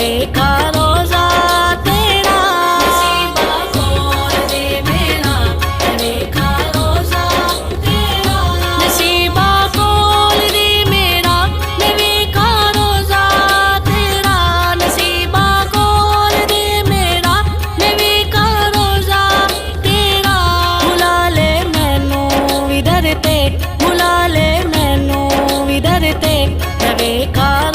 ਵੇਖਾ ਰੋਜ਼ਾ ਤੇਰਾ। ਨਸੀਬਾ ਖੋਲ ਦੇ ਮੇਰਾ, ਮੈਂ ਵੇਖਾ ਰੋਜ਼ਾ ਤੇਰਾ। ਨਸੀਬਾ ਖੋਲ ਦੇ ਮੇਰਾ, ਮੈਂ ਵੇਖਾ ਰੋਜ਼ਾ ਤੇਰਾ। ਨਸੀਬਾ ਖੋਲ ਦੇ ਮੇਰਾ, ਮੈਂ ਵੇਖਾ ਰੋਜ਼ਾ ਤੇਰਾ। ਬੁਲਾ ਲੈ ਮੈਨੂੰ ਵੀ ਦਰ ਤੇ, ਬੁਲਾ ਲੈ ਮੈਨੂੰ ਵੀ ਦਰ ਤੇ, ਮੈਂ ਵੇਖਾ